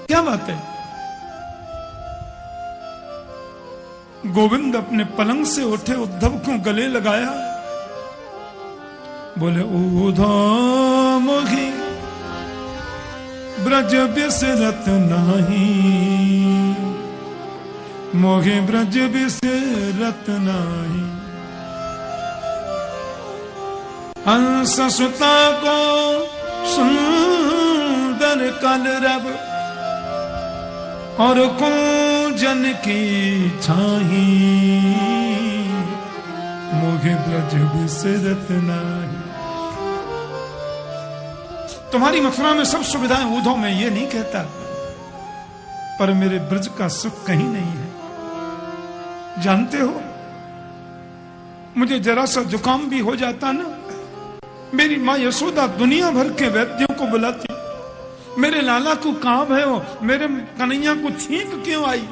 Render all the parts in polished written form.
क्या बात है? गोविंद अपने पलंग से उठे, उद्धव को गले लगाया, बोले उद्धव मोहि ब्रज बिसरत नाही, मोहि ब्रज बिसरत नाही। हंस सुता को सुंदर कलरव और कुंजन की छाही, मोहि ब्रज बिसरत नाही। तुम्हारी मथुरा में सब सुविधाएं उद्धव, मैं ये नहीं कहता, पर मेरे ब्रज का सुख कहीं नहीं है। जानते हो, मुझे जरा सा जुकाम भी हो जाता ना, मेरी माँ यशोदा दुनिया भर के वैद्यों को बुलाती, मेरे लाला को कांब है, वो मेरे कन्हैया को छींक क्यों आई।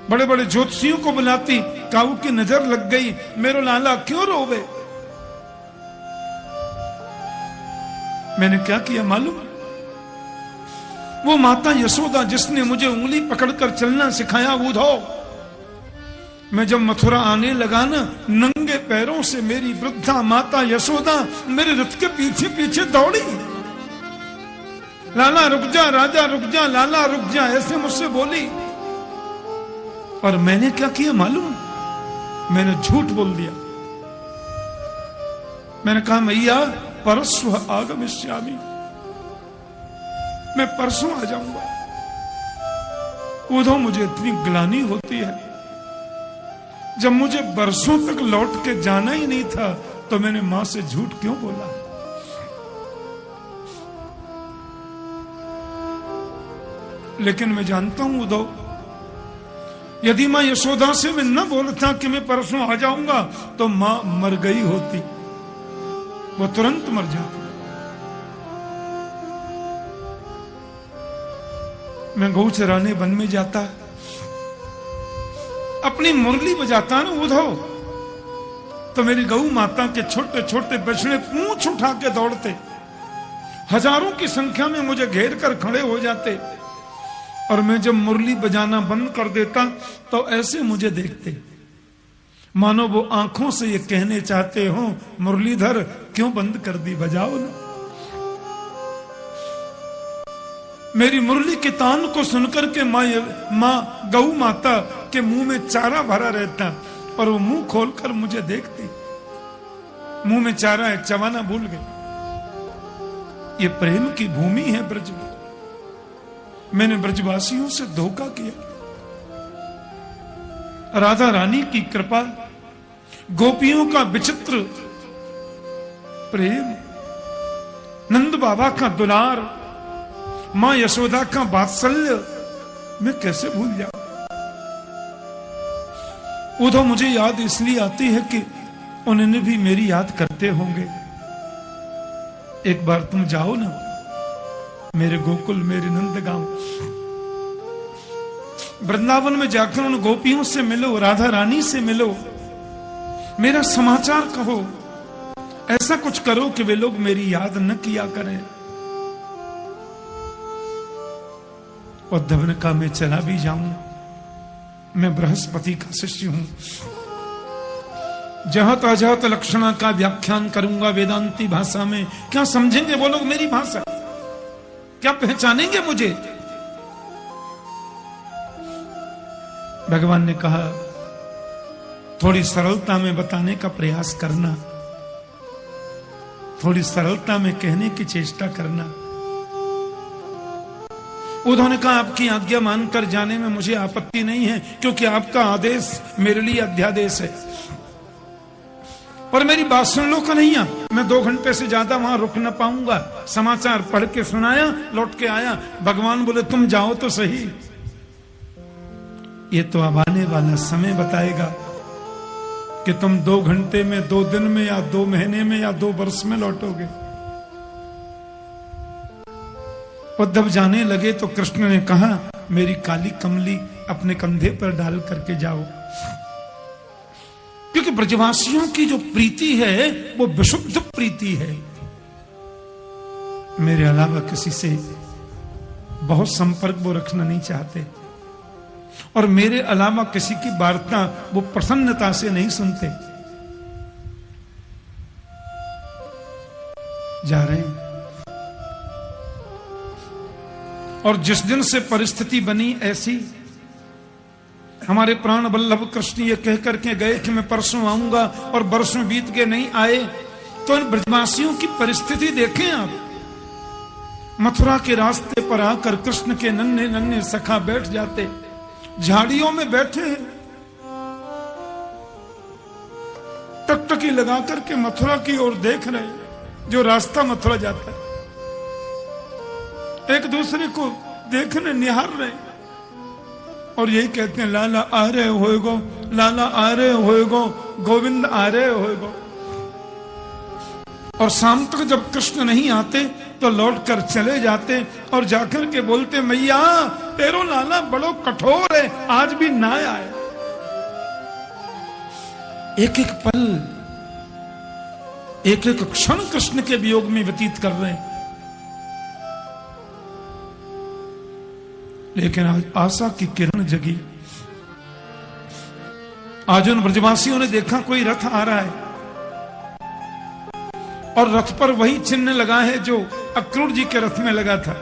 बड़े बड़े ज्योतिषियों को बुलाती, काऊ की नजर लग गई, मेरे लाला क्यों रोवे। मैंने क्या किया मालूम? वो माता यशोदा जिसने मुझे उंगली पकड़कर चलना सिखाया उद्धव, मैं जब मथुरा आने लगा ना, नंगे पैरों से मेरी वृद्धा माता यशोदा मेरे रथ के पीछे पीछे दौड़ी। लाला रुक जा, राजा रुक जा, लाला रुक जा, ऐसे मुझसे बोली। और मैंने क्या किया मालूम? मैंने झूठ बोल दिया। मैंने कहा मैया परस्व आगमिष्यामि, मैं परसों आ जाऊंगा। उद्धव मुझे इतनी ग्लानि होती है, जब मुझे बरसों तक लौट के जाना ही नहीं था तो मैंने मां से झूठ क्यों बोला। लेकिन मैं जानता हूं उद्धव, यदि मां यशोदा से मैं न बोलता कि मैं परसों आ जाऊंगा तो मां मर गई होती, वो तुरंत मर जाती। मैं गौ चराने वन में जाता, अपनी मुरली बजाता ना उद्धव, तो मेरी गौ माता के छोटे छोटे बछड़े पूंछ उठा के दौड़ते, हजारों की संख्या में मुझे घेर कर खड़े हो जाते। और मैं जब मुरली बजाना बंद कर देता तो ऐसे मुझे देखते, मानो वो आंखों से ये कहने चाहते हो मुरलीधर क्यों बंद कर दी, बजाओ ना। मेरी मुरली के तान को सुनकर के माँ गौ माता के मुंह में चारा भरा रहता, और वो मुंह खोलकर मुझे देखती, मुंह में चारा है, चबाना भूल गई। ये प्रेम की भूमि है ब्रज में। मैंने ब्रजवासियों से धोखा किया। राधा रानी की कृपा, गोपियों का विचित्र प्रेम, नंद बाबा का दुलार, मां यशोदा का वात्सल्य, मैं कैसे भूल जाऊं। उद्धव मुझे याद इसलिए आती है कि उन्होंने भी मेरी याद करते होंगे। एक बार तुम जाओ ना मेरे गोकुल, मेरे नंदगांव, वृंदावन में जाकर उन गोपियों से मिलो, राधा रानी से मिलो, मेरा समाचार कहो, ऐसा कुछ करो कि वे लोग मेरी याद न किया करें। उद्धव ने कहा मैं चला भी जाऊं, मैं बृहस्पति का शिष्य हूं, जहत अजहत लक्षणा का व्याख्यान करूंगा वेदांती भाषा में। क्या समझेंगे वो लोग मेरी भाषा? क्या पहचानेंगे मुझे? भगवान ने कहा थोड़ी सरलता में बताने का प्रयास करना, थोड़ी सरलता में कहने की चेष्टा करना। उद्धव ने कहा आपकी आज्ञा मानकर जाने में मुझे आपत्ति नहीं है, क्योंकि आपका आदेश मेरे लिए अध्यादेश है। पर मेरी बात सुन लो कन्हैया, मैं 2 घंटे से ज्यादा वहां रुक न पाऊंगा। समाचार पढ़ के सुनाया, लौट के आया। भगवान बोले तुम जाओ तो सही, ये तो अब आने वाला समय बताएगा कि तुम 2 घंटे में, 2 दिन में, या 2 महीने में, या 2 वर्ष में लौटोगे। उद्धव जाने लगे तो कृष्ण ने कहा मेरी काली कमली अपने कंधे पर डाल करके जाओ, क्योंकि ब्रजवासियों की जो प्रीति है वो विशुद्ध प्रीति है। मेरे अलावा किसी से बहुत संपर्क वो रखना नहीं चाहते, और मेरे अलावा किसी की वार्ता वो प्रसन्नता से नहीं सुनते। जा रहे हैं, और जिस दिन से परिस्थिति बनी ऐसी, हमारे प्राण वल्लभ कृष्ण ये कह करके गए कि मैं परसों आऊंगा, और बरसों बीत के नहीं आए। तो इन ब्रजवासियों की परिस्थिति देखें आप। मथुरा के रास्ते पर आकर कृष्ण के नन्हे नन्हे सखा बैठ जाते, झाड़ियों में बैठे हैं, टकटकी लगा करके मथुरा की ओर देख रहे हैं, जो रास्ता मथुरा जाता है। एक दूसरे को देखने निहार रहे हैं, और यही कहते हैं, लाला आ रहे होएगो, लाला आ रहे होएगो, गोविंद आ रहे होएगो। और शाम तक जब कृष्ण नहीं आते तो लौट कर चले जाते, और जाकर के बोलते, मैया तेरो लाला बड़ो कठोर है, आज भी ना आए। एक एक पल, एक एक क्षण कृष्ण के वियोग में व्यतीत कर रहे हैं। लेकिन आज आशा की किरण जगी। आज उन ब्रजवासियों ने देखा कोई रथ आ रहा है, और रथ पर वही चिन्ह लगा है जो अक्रूर जी के रथ में लगा था।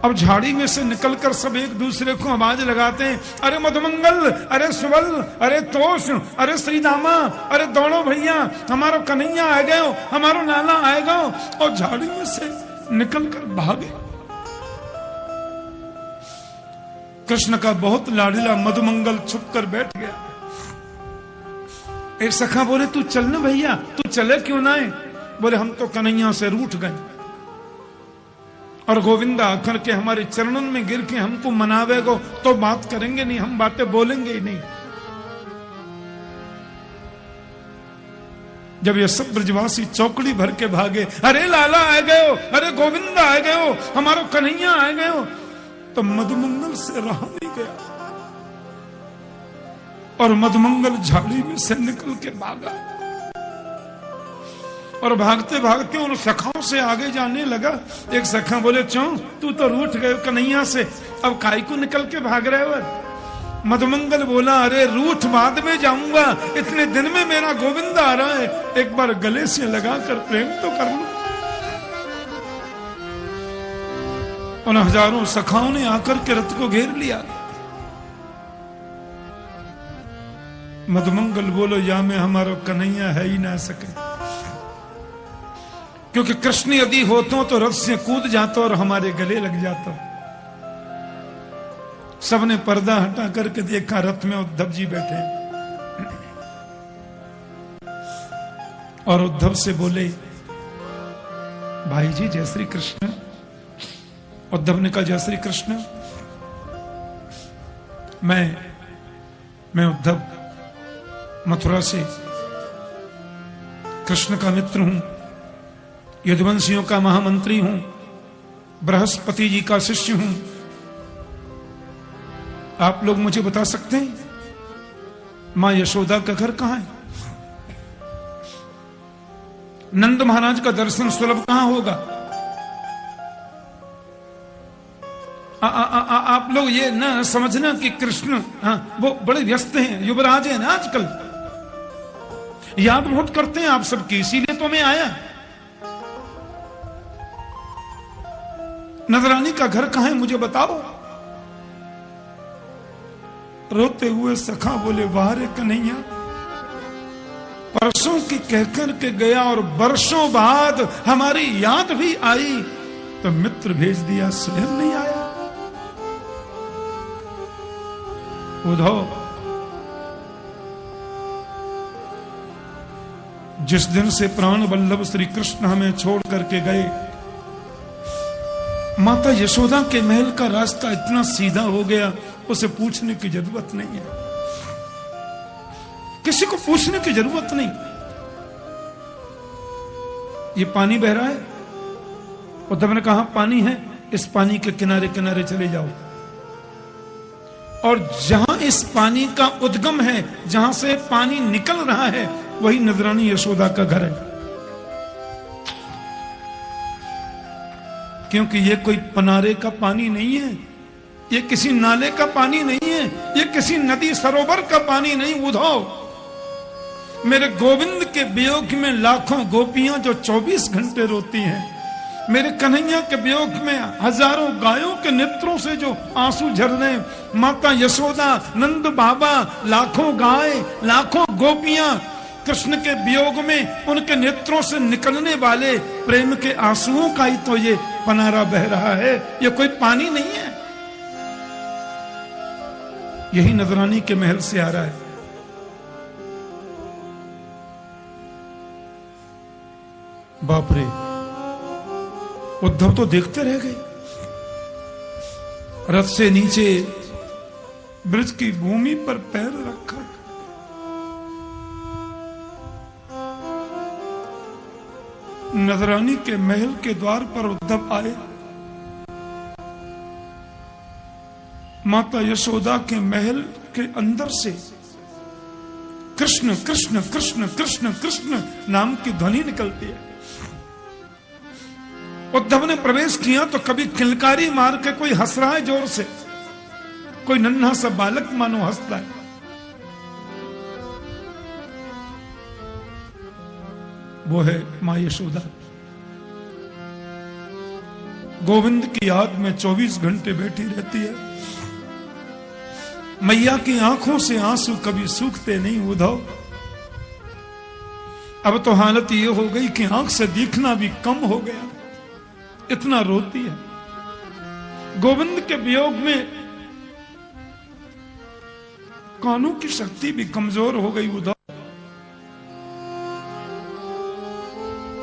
अब झाड़ी में से निकलकर सब एक दूसरे को आवाज लगाते हैं, अरे मधुमंगल, अरे सुबल, अरे तोष, अरे श्रीदामा, अरे दौड़ो भैया, हमारो कन्हैया आ गए, हमारो नाना आ गए। और झाड़ी में से निकलकर भागे। कृष्ण का बहुत लाडला मधुमंगल छुपकर बैठ गया। एक सखा बोले, तू चल ना भैया, तू चले क्यों ना है? बोले, हम तो कन्हैया से रूठ गए, और गोविंदा आकर के हमारे चरणों में गिर के हमको मनावेगो तो बात करेंगे नहीं, हम बातें बोलेंगे ही नहीं। जब ये सब ब्रजवासी चौकड़ी भर के भागे, अरे लाला आ गए हो, अरे गोविंदा आ गए हो, हमारो कन्हैया आ गए हो, तो मधुमंगल से रहा नहीं गया, और मधुमंगल झाड़ी में से निकल के भागा, और भागते भागते उन सखाओं से आगे जाने लगा। एक सखा बोले, चौ तू तो रूठ गए कन्हैया से, अब काई को निकल के भाग रहे हो? मधुमंगल बोला, अरे रूठ बाद में जाऊंगा, इतने दिन में मेरा गोविंद आ रहा है, एक बार गले से लगाकर प्रेम तो कर लूं। उन हजारों सखाओं ने आकर के रथ को घेर लिया। मधुमंगल बोलो, या में हमारा कन्हैया है ही ना सके, क्योंकि कृष्ण यदि होतो तो रथ से कूद जाता और हमारे गले लग जाता। सबने पर्दा हटा करके देखा, रथ में उद्धव जी बैठे, और उद्धव से बोले, भाई जी जय श्री कृष्ण। उद्धव ने कहा, जय श्री कृष्ण। मैं उद्धव मथुरा से कृष्ण का मित्र हूं, यदुवंशियों का महामंत्री हूं, बृहस्पति जी का शिष्य हूं। आप लोग मुझे बता सकते हैं मां यशोदा का घर कहां है? नंद महाराज का दर्शन सुलभ कहां होगा? आप लोग ये ना समझना कि कृष्ण वो बड़े व्यस्त हैं, युवराज हैं ना आजकल, याद बहुत करते हैं आप सबकी, इसीलिए तो मैं आया। नजरानी का घर कहां है मुझे बताओ। रोते हुए सखा बोले, वाह रे कन्हैया, परसों की कहकर के गया, और वर्षों बाद हमारी याद भी आई तो मित्र भेज दिया, स्वयं नहीं आया। उद्धव, जिस दिन से प्राण वल्लभ श्री कृष्ण हमें छोड़ करके गए, माता यशोदा के महल का रास्ता इतना सीधा हो गया, उसे पूछने की जरूरत नहीं है, किसी को पूछने की जरूरत नहीं। ये पानी बह रहा है, उद्धव ने कहा पानी है, इस पानी के किनारे किनारे चले जाओ, और जहां इस पानी का उद्गम है, जहां से पानी निकल रहा है, वही नजरानी यशोदा का घर है। क्योंकि ये कोई पनारे का पानी नहीं है, ये किसी नाले का पानी नहीं है, ये किसी नदी सरोवर का पानी नहीं। उद्धव, मेरे गोविंद के वियोग में लाखों गोपियां जो 24 घंटे रोती हैं, मेरे कन्हैया के वियोग में हजारों गायों के नेत्रों से जो आंसू झर रहे, माता यशोदा, नंद बाबा, लाखों गाय, लाखों गोपियां कृष्ण के वियोग में उनके नेत्रों से निकलने वाले प्रेम के आंसुओं का ही तो ये पनारा बह रहा है, ये कोई पानी नहीं है। यही नजरानी के महल से आ रहा है। बाप रे, उद्धव तो देखते रह गए। रथ से नीचे ब्रज की भूमि पर पैर रखा, नजरानी के महल के द्वार पर उद्धव आए। माता यशोदा के महल के अंदर से कृष्ण कृष्ण कृष्ण कृष्ण कृष्ण नाम की ध्वनि निकलती है। उद्धव ने प्रवेश किया तो कभी किलकारी मार के कोई हंस रहा है जोर से, कोई नन्हा सा बालक मानो हंसता है। वो है मां यशोदा। गोविंद की याद में 24 घंटे बैठी रहती है। मैया की आंखों से आंसू कभी सूखते नहीं उद्धव। अब तो हालत ये हो गई कि आंख से दिखना भी कम हो गया, इतना रोती है। गोविंद के वियोग में कानों की शक्ति भी कमजोर हो गई उद्धव।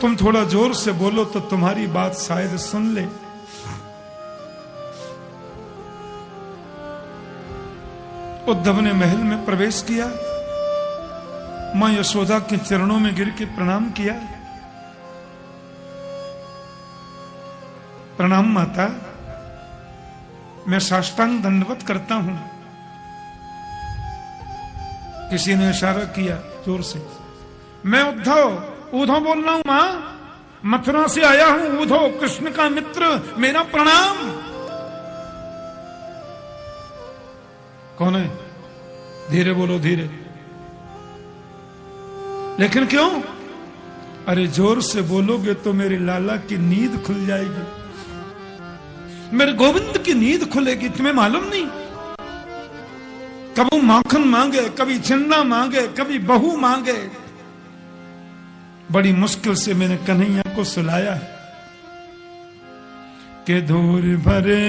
तुम थोड़ा जोर से बोलो तो तुम्हारी बात शायद सुन ले। उद्धव ने महल में प्रवेश किया, मां यशोदा के चरणों में गिर के प्रणाम किया। प्रणाम माता, मैं साष्टांग दंडवत करता हूं। किसी ने इशारा किया जोर से। मैं उद्धव बोल रहा हूं मां, मथुरा से आया हूं। उद्धव कृष्ण का मित्र, मेरा प्रणाम। कौन है? धीरे बोलो, धीरे। लेकिन क्यों? अरे जोर से बोलोगे तो मेरे लाला की नींद खुल जाएगी, मेरे गोविंद की नींद खुलेगी। तुम्हें मालूम नहीं, कभी माखन मांगे, कभी चिन्ना मांगे, कभी बहू मांगे। बड़ी मुश्किल से मैंने कन्हैया को सुलाया है कि धूर भरे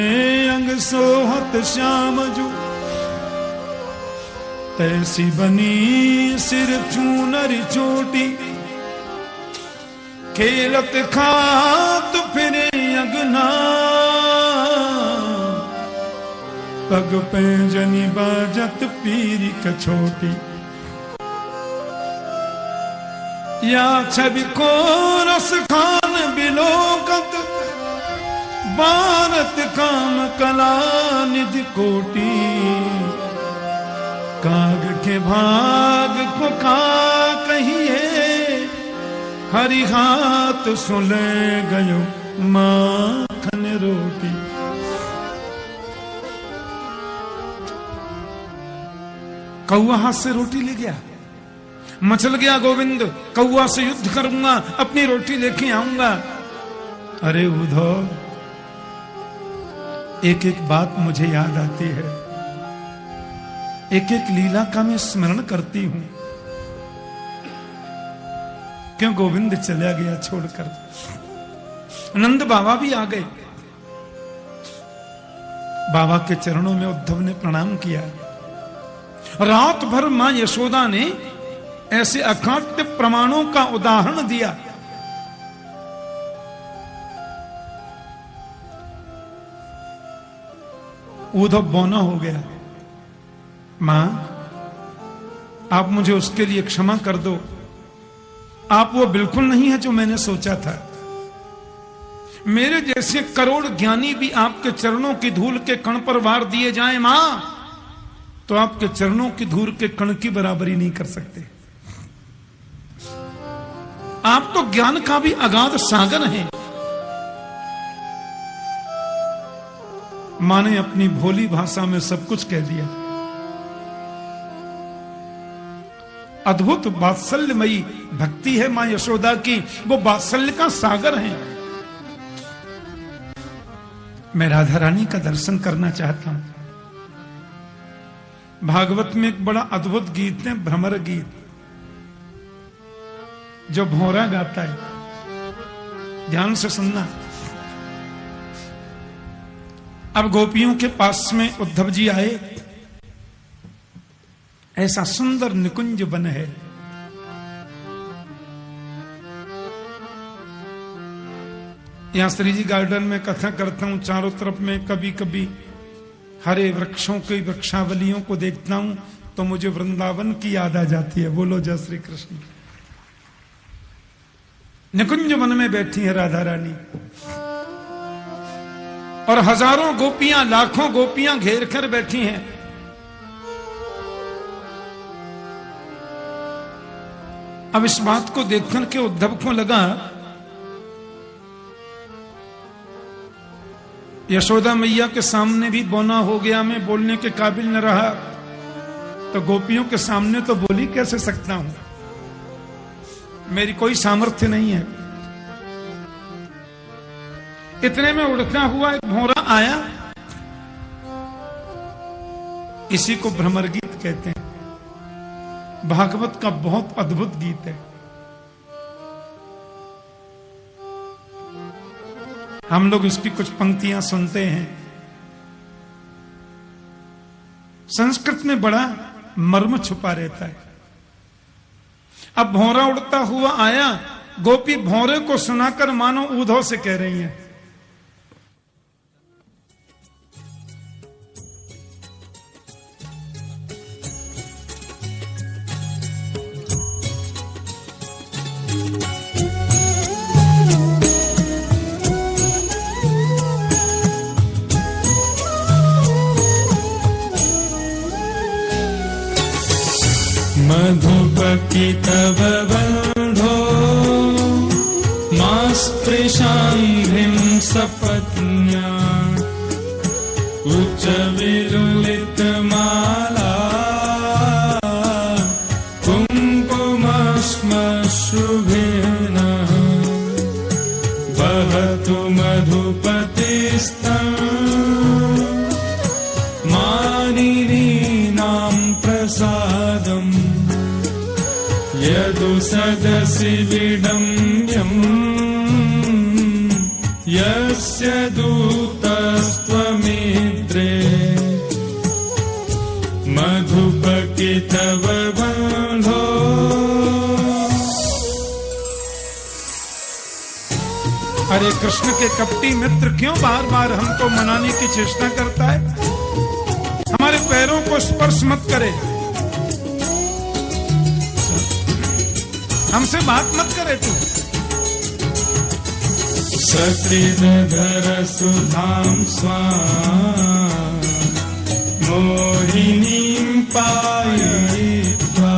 अंग सोहत श्याम जू, तैसी बनी सिर चूनर चोटी, खेलत खात फिरे अगना, पग पैंजनी बाजत पीरी कछोटी। या छवि को रस खान बिलोकत, भारत काम कला निधि कोटि, काग के भाग को का कहिए, हरि हाथ सुले गयो माखन रोटी। कौआ हाथ से रोटी ले गया, मचल गया गोविंद, कौआ से युद्ध करूंगा, अपनी रोटी लेके आऊंगा। अरे उद्धव, एक एक बात मुझे याद आती है, एक एक लीला का मैं स्मरण करती हूं। क्यों गोविंद चला गया छोड़कर? नंद बाबा भी आ गए। बाबा के चरणों में उद्धव ने प्रणाम किया। रात भर मां यशोदा ने ऐसे अखाट्य प्रमाणों का उदाहरण दिया। उद्धव बौना हो गया। मां, आप मुझे उसके लिए क्षमा कर दो। आप वो बिल्कुल नहीं है जो मैंने सोचा था। मेरे जैसे करोड़ ज्ञानी भी आपके चरणों की धूल के कण पर वार दिए जाएं मां, तो आपके चरणों की धूल के कण की बराबरी नहीं कर सकते। आप तो ज्ञान का भी अगाध सागर हैं। मां ने अपनी भोली भाषा में सब कुछ कह दिया। अद्भुत वात्सल्यमयी भक्ति है मां यशोदा की, वो वात्सल्य का सागर है। मैं राधा रानी का दर्शन करना चाहता हूं। भागवत में एक बड़ा अद्भुत गीत है, भ्रमर गीत, जो भौरा गाता है। ध्यान से सुनना। अब गोपियों के पास में उद्धव जी आए। ऐसा सुंदर निकुंज वन है। यहां श्री जी गार्डन में कथा करता हूं, चारों तरफ में कभी कभी हरे वृक्षों की वृक्षावलियों को देखता हूं तो मुझे वृंदावन की याद आ जाती है। बोलो जय श्री कृष्ण। निकुंज वन में बैठी है राधा रानी और हजारों गोपियां, लाखों गोपियां घेर कर बैठी हैं। अब इस बात को देखकर के उद्धव को लगा यशोदा मैया के सामने भी बौना हो गया, मैं बोलने के काबिल न रहा, तो गोपियों के सामने तो बोल ही कैसे सकता हूं, मेरी कोई सामर्थ्य नहीं है। इतने में उड़ता हुआ एक भौरा आया। इसी को भ्रमर गीत कहते हैं। भागवत का बहुत अद्भुत गीत है। हम लोग इसकी कुछ पंक्तियां सुनते हैं। संस्कृत में बड़ा मर्म छुपा रहता है। अब भौरा उड़ता हुआ आया, गोपी भौरे को सुनाकर मानो ऊधव से कह रही हैं, मधुपति तव बंधो मां स्पृशांघ्रिं सपत्न्या उच्च विलुलित माला कुङ्कुमश्मश्रुभिर्नः वहतु मधुपतिस्तं मानिनीनां प्रसादम् यदु सदसि विडम्यम् यस्य दूतस्त्वमित्रे मधुपति तव बंधो। अरे कृष्ण के कपटी मित्र क्यों बार बार हमको मनाने की चेष्टा करता है? हमारे पैरों को स्पर्श मत करे, हमसे बात मत करे तू। सकृदधर सुधां स्वां मोहिनीं पाययित्वा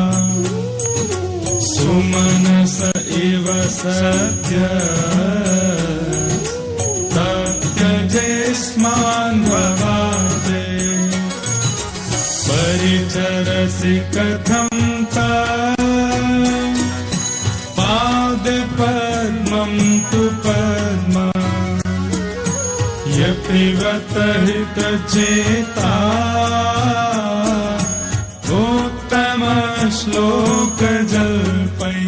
सुमनस इव सत्य तत्यजेस्मान् भवाते परिचरसि कथं पद्मं तु पद्मा यपिबत हितचेता उत्तम श्लोक जल्पै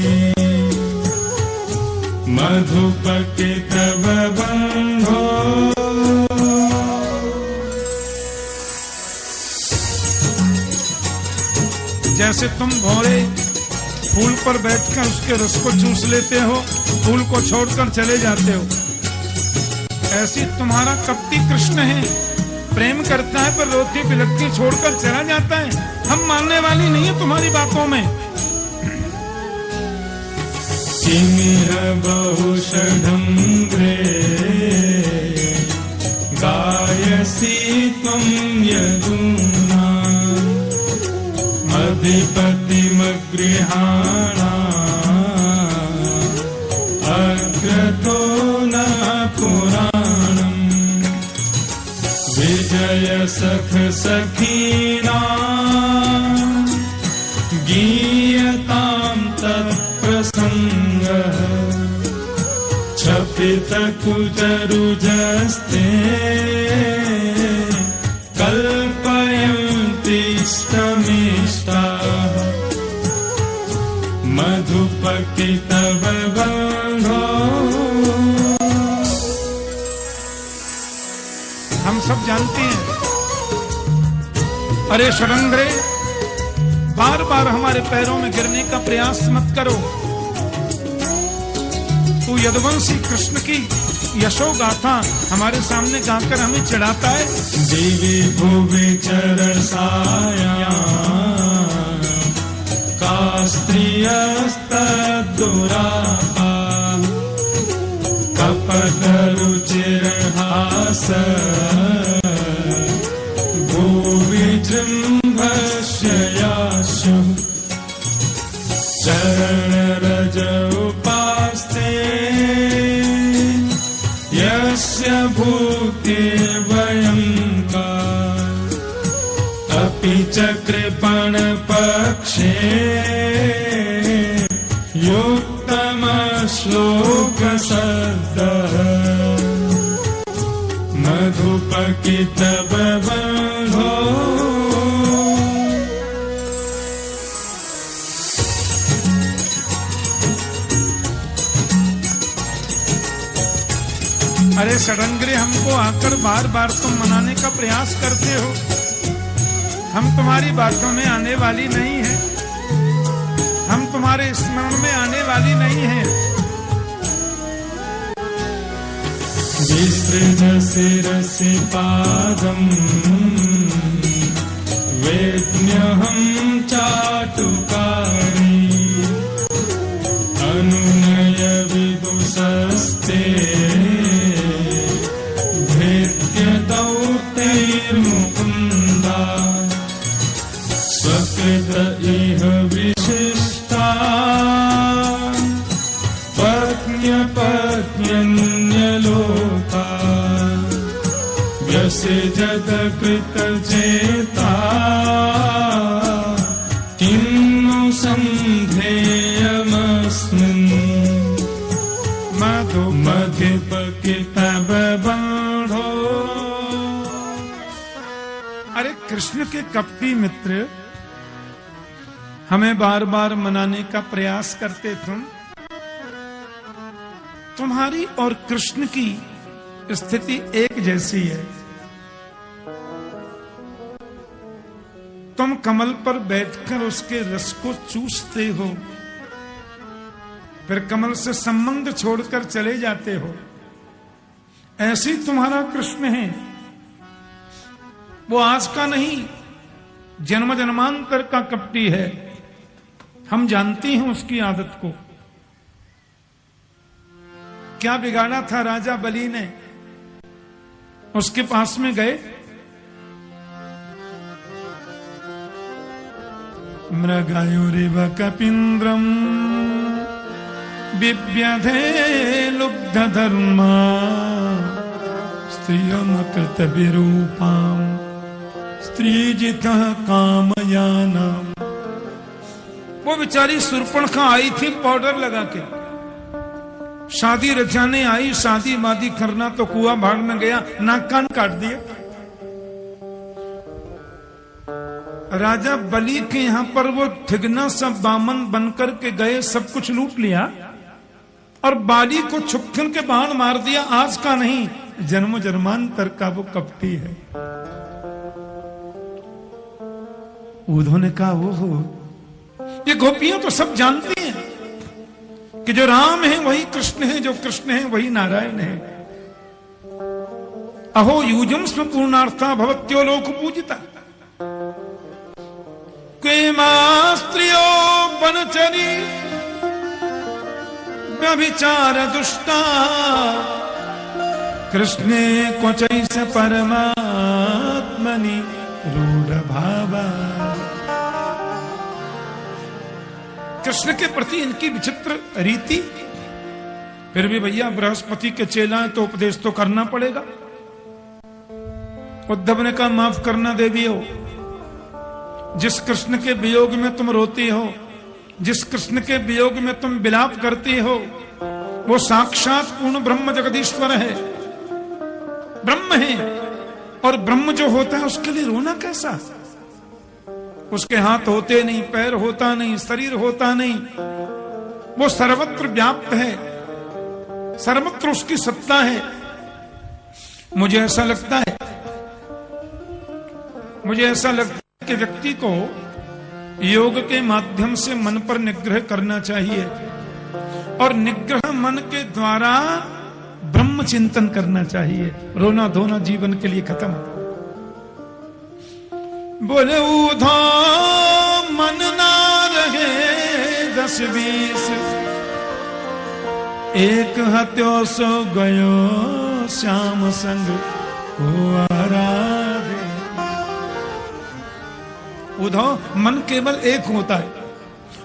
मधुपति तव बंधो। जैसे तुम भौरे फूल पर बैठकर उसके रस को चूस लेते हो, फूल को छोड़कर चले जाते हो, ऐसी तुम्हारा कपटी कृष्ण है, प्रेम करता है पर रोती बिलखती छोड़कर चला जाता है। हम मानने वाली नहीं है तुम्हारी बातों में। किमिह बहुषढंग्रे गायसी त्वं यदूना अधिपतिमगृहाणा अग्रतो न पुराणम् विज सख सखीना गीयतां तत्प्रसङ्गः क्षपितकुचरुजस्ते कल्पयन्तिष्टमिष्टाः मधुपकितव बन्धो। हम सब जानते हैं, अरे षडंगरे, बार बार हमारे पैरों में गिरने का प्रयास मत करो। तू यदुवंशी कृष्ण की यशो गाथा हमारे सामने गाकर हमें चिढ़ाता है। दिवि भुवि चरसाया का स्त्रियस्तदुरापा कपटरुचिरहास भुवि जृम्भस्ययाशु चरणरज उपास्ते यस्य भूतिर्भयङ्कर अपि च कृपणपक्षे युक्तमश्लोकसद्दः मधुपकितबन्धो। अरे षडंगरे, हमको आकर बार बार तुम मनाने का प्रयास करते हो। हम तुम्हारी बातों में आने वाली नहीं है, हम तुम्हारे स्मरण में आने वाली नहीं है। विसृज शिरसि पादम् वेद्म्यहं चाटुकारी अनुनय विदुषस्ते मुकुन्दा स्वकृत इह विशिष्टा पत्न्यपत्न्यन्यलोका व्यसिजत कृतचेता किं नु सन्धेयमस्मिन् मधुपकितबन्धो। अरे कृष्ण के कपटी मित्र हमें बार बार मनाने का प्रयास करते तुम्हारी और कृष्ण की स्थिति एक जैसी है। तुम कमल पर बैठकर उसके रस को चूसते हो, फिर कमल से संबंध छोड़कर चले जाते हो। ऐसे ही तुम्हारा कृष्ण है। वो आज का नहीं, जन्म जन्मांतर का कपटी है। हम जानते हैं उसकी आदत को। क्या बिगाड़ा था राजा बलि ने? उसके पास में गए, मृगायुरिव कपीन्द्रम बिभ्यधे लुब्ध धर्मा स्त्रियमकृत विरूपाम स्त्रीजितः कामयानाम। वो बेचारी सुर्पणखा आई थी पाउडर लगा के, शादी रचाने आई, शादी मादी करना तो कुआं भाड़ने गया, नाक कान काट दिया। राजा बलि के यहां पर वो ठिगना सब बामन बनकर के गए, सब कुछ लूट लिया और बाली को छुपछुन के बाण मार दिया। आज का नहीं, जन्म जन्मांतर का वो कपटी है। उद्धव ने कहा, वो हो, ये गोपियां तो सब जानती हैं कि जो राम है वही कृष्ण है, जो कृष्ण है वही नारायण है। अहो यूजम स्व पूर्णार्था भवत्यो लोक पूजिता क्वेमा स्त्रियो बनचरी व्यभिचार दुष्टा कृष्णे क्वचैष परमात्मनि रूढ़ भावा। कृष्ण के प्रति इनकी विचित्र रीति। फिर भी भैया बृहस्पति के चेला है तो उपदेश तो करना पड़ेगा। उद्धव ने कहा माफ करना देवी हो, जिस कृष्ण के वियोग में तुम रोती हो, जिस कृष्ण के वियोग में तुम विलाप करती हो, वो साक्षात पूर्ण ब्रह्म जगदीश्वर है, ब्रह्म है। और ब्रह्म जो होता है उसके लिए रोना कैसा? उसके हाथ होते नहीं, पैर होता नहीं, शरीर होता नहीं, वो सर्वत्र व्याप्त है, सर्वत्र उसकी सत्ता है। मुझे ऐसा लगता है कि व्यक्ति को योग के माध्यम से मन पर निग्रह करना चाहिए और निग्रह मन के द्वारा ब्रह्म चिंतन करना चाहिए। रोना धोना जीवन के लिए खत्म। बोले उधो मन ना रहे 10-20, एक हत्यो सो गयो श्याम संग को आराधे। उधो मन केवल एक होता है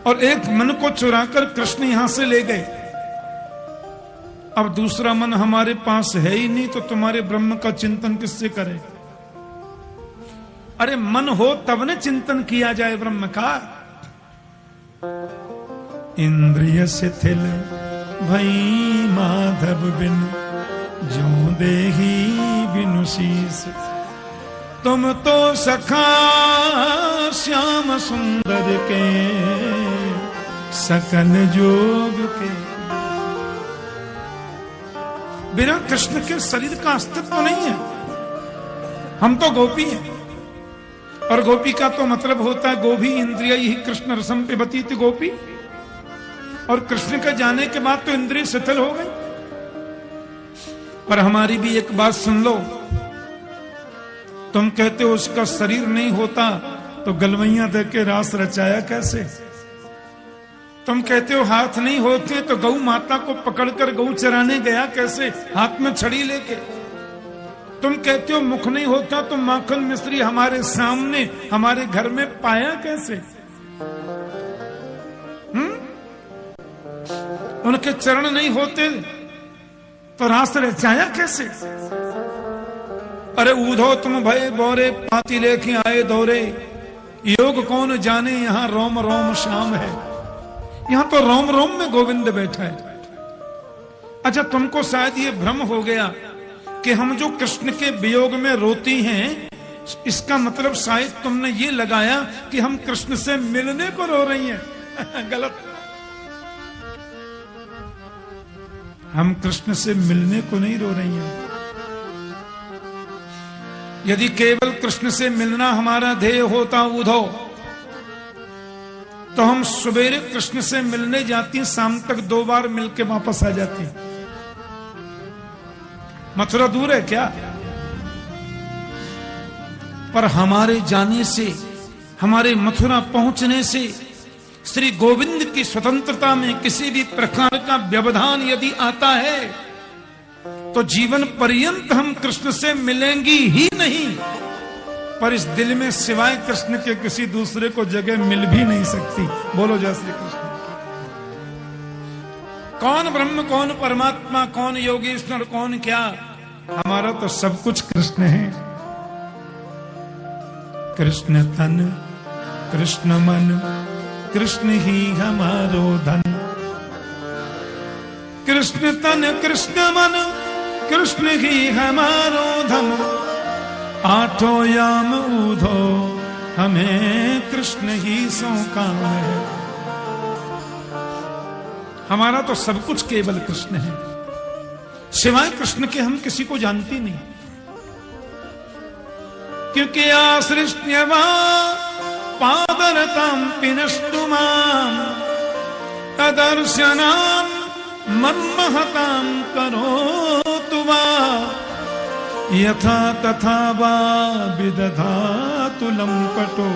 और एक मन को चुराकर कृष्ण यहां से ले गए। अब दूसरा मन हमारे पास है ही नहीं तो तुम्हारे ब्रह्म का चिंतन किससे करें? अरे मन हो तब न चिंतन किया जाए ब्रह्म का। इंद्रिय शिथिल भई माधव बिन, जो देही बिनु शीस। तुम तो सखा श्याम सुंदर के, सकल जोग के। बिना कृष्ण के शरीर का अस्तित्व नहीं है। हम तो गोपी हैं और गोपी का तो मतलब होता है गोभी इंद्रिय ही कृष्ण रसम पिबती थी गोपी। और कृष्ण के जाने के बाद तो इंद्रिय शिथिल हो गई। पर हमारी भी एक बात सुन लो, तुम कहते हो उसका शरीर नहीं होता तो गलवैयां दे के रास रचाया कैसे? तुम कहते हो हाथ नहीं होते तो गौ माता को पकड़कर गौ चराने गया कैसे, हाथ में छड़ी लेके? तुम कहते हो मुख नहीं होता तो माखन मिश्री हमारे सामने हमारे घर में पाया कैसे? उनके चरण नहीं होते तो रास रचाया कैसे? अरे ऊधो तुम भय बोरे, पाती लेके आए दौरे। योग कौन जाने यहां रोम रोम श्याम है। यहां तो रोम रोम में गोविंद बैठा है। अच्छा तुमको शायद ये भ्रम हो गया कि हम जो कृष्ण के वियोग में रोती हैं, इसका मतलब शायद तुमने ये लगाया कि हम कृष्ण से मिलने को रो रही हैं। गलत। हम कृष्ण से मिलने को नहीं रो रही हैं। यदि केवल कृष्ण से मिलना हमारा ध्येय होता उधो, तो हम सवेरे कृष्ण से मिलने जाती, शाम तक 2 बार मिलके वापस आ जाती। मथुरा दूर है क्या? पर हमारे जाने से, हमारे मथुरा पहुंचने से श्री गोविंद की स्वतंत्रता में किसी भी प्रकार का व्यवधान यदि आता है तो जीवन पर्यंत हम कृष्ण से मिलेंगी ही नहीं। पर इस दिल में सिवाय कृष्ण के किसी दूसरे को जगह मिल भी नहीं सकती। बोलो जय श्री कृष्ण। कौन ब्रह्म, कौन परमात्मा, कौन योगेश्वर, कौन क्या? हमारा तो सब कुछ कृष्ण है। कृष्ण तन, कृष्ण मन, कृष्ण ही हमारो धन। कृष्ण तन, कृष्ण मन, कृष्ण ही हमारो धन। आठों याम ऊधो, हमें कृष्ण ही सो काम है। हमारा तो सब कुछ केवल कृष्ण है। सिवाय कृष्ण के हम किसी को जानते नहीं। क्योंकि आश्रिष्यवा पादरताम पिनष्टुमाम, तदर्शनाम मन्महताम करोतु वा। यथा तथा वा विदधातु लंपटो,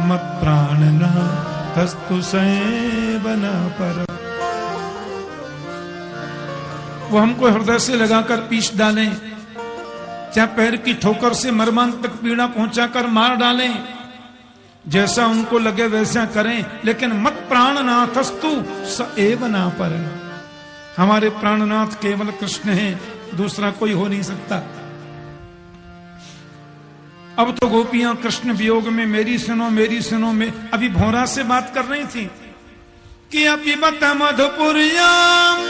मत प्राणना तस्तु सेवना पर। वो हमको हृदय से लगाकर पीस डालें, चाहे पैर की ठोकर से मर्मांतक पीड़ा पहुंचाकर मार डालें, जैसा उनको लगे वैसा करें, लेकिन मत प्राणनाथस्तु स एव ना पर। हमारे प्राणनाथ केवल कृष्ण हैं, दूसरा कोई हो नहीं सकता। अब तो गोपियां कृष्ण वियोग में मेरी सुनो में अभी भौरा से बात कर रही थी कि अपिबत मधुपुर्याम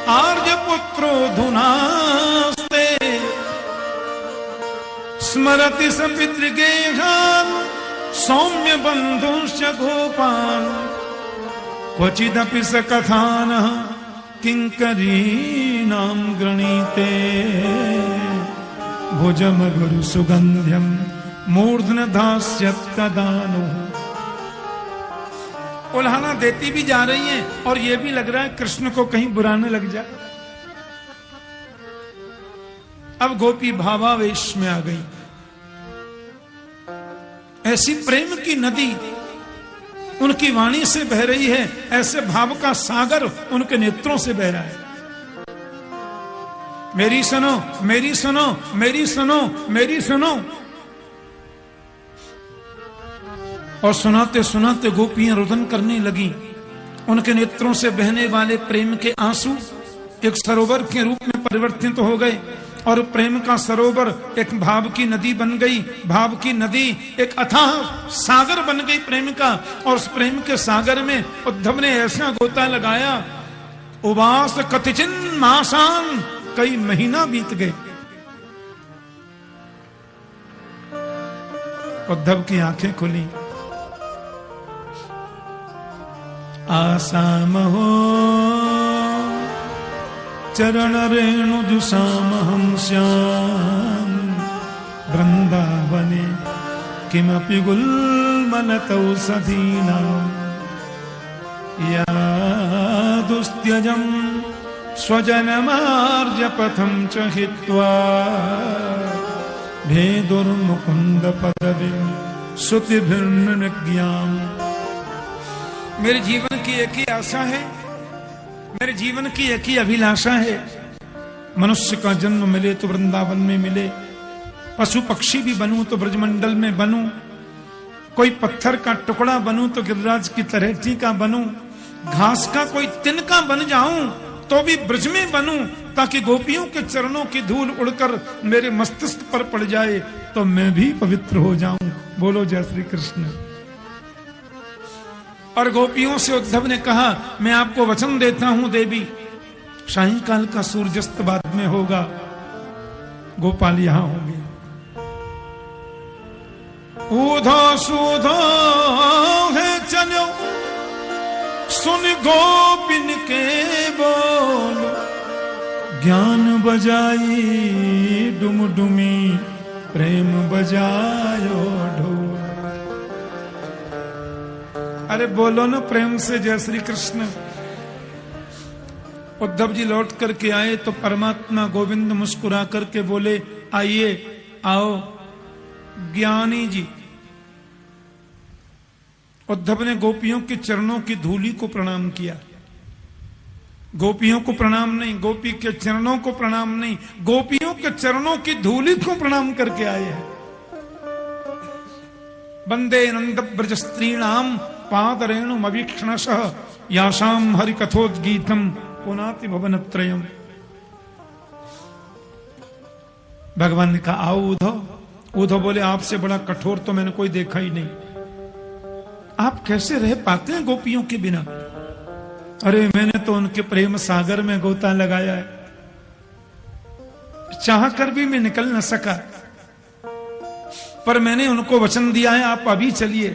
आर्य पुत्रो धुनास्ते स्मरति स पितृगेहान् सौम्य बंधुश्च गोपान् क्वचिदपि स कथानः किंकरीणां गृणीते भुजम गुरु सुगंध्यम मूर्धन धास्यत् कदानु। उल्हाना देती भी जा रही है और ये भी लग रहा है कृष्ण को कहीं बुरा न लग जाए। अब गोपी भावावेश में आ गई। ऐसी प्रेम की नदी उनकी वाणी से बह रही है, ऐसे भाव का सागर उनके नेत्रों से बह रहा है। मेरी सुनो मेरी सुनो मेरी सुनो मेरी सुनो। और सुनाते सुनाते गोपियां रुदन करने लगी। उनके नेत्रों से बहने वाले प्रेम के आंसू एक सरोवर के रूप में परिवर्तित हो गए और प्रेम का सरोवर एक भाव की नदी बन गई। भाव की नदी एक अथाह सागर बन गई प्रेम का। और उस प्रेम के सागर में उद्धव ने ऐसा गोता लगाया, उवास कतिचिन मासान, कई महीना बीत गए। उद्धव की आंखें खुली। आसाम हो चरण रेणु जुषाम हम श्याम वृंदावने किमपि गुल्मलतौ सधीनां यादुस्त्यजं स्वजनमार्जपथं च हित्वा भेदुर्मुकुन्द पदवीं श्रुतिभिर्निज्ञाम्। मेरे जीवन की एक ही आशा है, मेरे जीवन की एक ही अभिलाषा है, मनुष्य का जन्म मिले तो वृंदावन में मिले, पशु पक्षी भी बनूं तो ब्रजमंडल में बनूं, कोई पत्थर का टुकड़ा बनूं तो गिरिराज की तलहटी का बनूं, घास का कोई तिनका बन जाऊं तो भी ब्रज में बनूं, ताकि गोपियों के चरणों की धूल उड़कर मेरे मस्तिष्क पर पड़ जाए तो मैं भी पवित्र हो जाऊं। बोलो जय श्री कृष्ण। और गोपियों से उद्धव ने कहा, मैं आपको वचन देता हूं देवी, सायंकाल का सूर्यास्त बाद में होगा, गोपाल यहां होंगे। ऊधो सूधो है चलो सुन गोपिन के बोल, ज्ञान बजाई डुमडुमी प्रेम बजायो ढोल। अरे बोलो ना प्रेम से जय श्री कृष्ण। उद्धव जी लौट करके आए तो परमात्मा गोविंद मुस्कुरा करके बोले, आइए आओ ज्ञानी जी। उद्धव ने गोपियों के चरणों की धूली को प्रणाम किया। गोपियों को प्रणाम नहीं, गोपी के चरणों को प्रणाम नहीं, गोपियों के चरणों की धूली को प्रणाम करके आए हैं। वंदे नंद ब्रज स्त्रीणाम पादरेणुम अवीक्षणशः यासाम हरि कथोद्गीतम पुनाति भवनत्रयम्। भगवान ने कहा, आओ उद्धव। उद्धव बोले, आपसे बड़ा कठोर तो मैंने कोई देखा ही नहीं। आप कैसे रह पाते हैं गोपियों के बिना? अरे मैंने तो उनके प्रेम सागर में गोता लगाया है, चाह कर भी मैं निकल न सका, पर मैंने उनको वचन दिया है, आप अभी चलिए।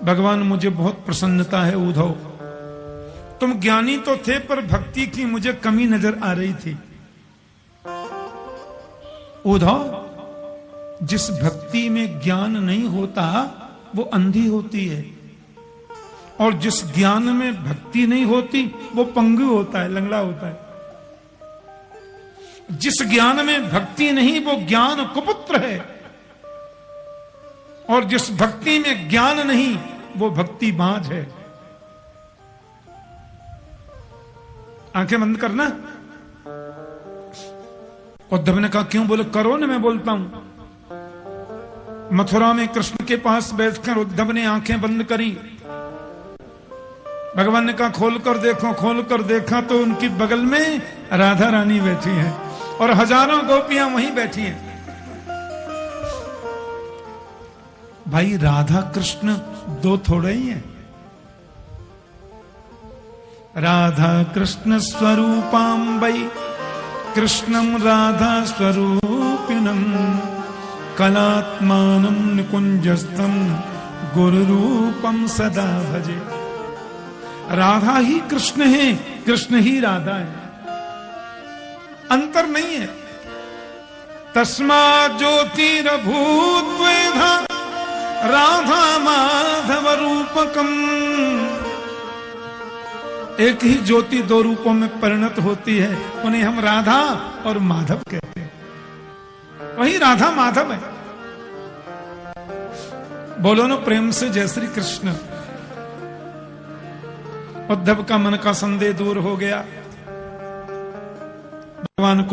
भगवान, मुझे बहुत प्रसन्नता है उद्धव, तुम ज्ञानी तो थे पर भक्ति की मुझे कमी नजर आ रही थी। उद्धव, जिस भक्ति में ज्ञान नहीं होता वो अंधी होती है, और जिस ज्ञान में भक्ति नहीं होती वो पंगु होता है, लंगड़ा होता है। जिस ज्ञान में भक्ति नहीं वो ज्ञान कुपुत्र है, और जिस भक्ति में ज्ञान नहीं वो भक्ति बाज है। आंखें बंद करना। उद्धव ने कहा, क्यों? बोले, करो ना, मैं बोलता हूं। मथुरा में कृष्ण के पास बैठकर उद्धव ने आंखें बंद करी। भगवान ने कहा, खोल कर देखो। खोल कर देखा तो उनकी बगल में राधा रानी बैठी है और हजारों गोपियां वहीं बैठी हैं। भाई राधा कृष्ण दो थोड़े ही हैं। राधा कृष्ण स्वरूपाम्बै कृष्णं राधा स्वरूपिणं कलात्मानं निकुंजस्थं गुरुरूपम सदा भजे। राधा ही कृष्ण है, कृष्ण ही राधा है, अंतर नहीं है। तस्मात् ज्योतिरभूत्वेधा राधा माधव रूपकम। एक ही ज्योति दो रूपों में परिणत होती है, उन्हें हम राधा और माधव कहते हैं। वही राधा माधव है। बोलो ना प्रेम से जय श्री कृष्ण। उद्धव का मन का संदेह दूर हो गया। भगवान को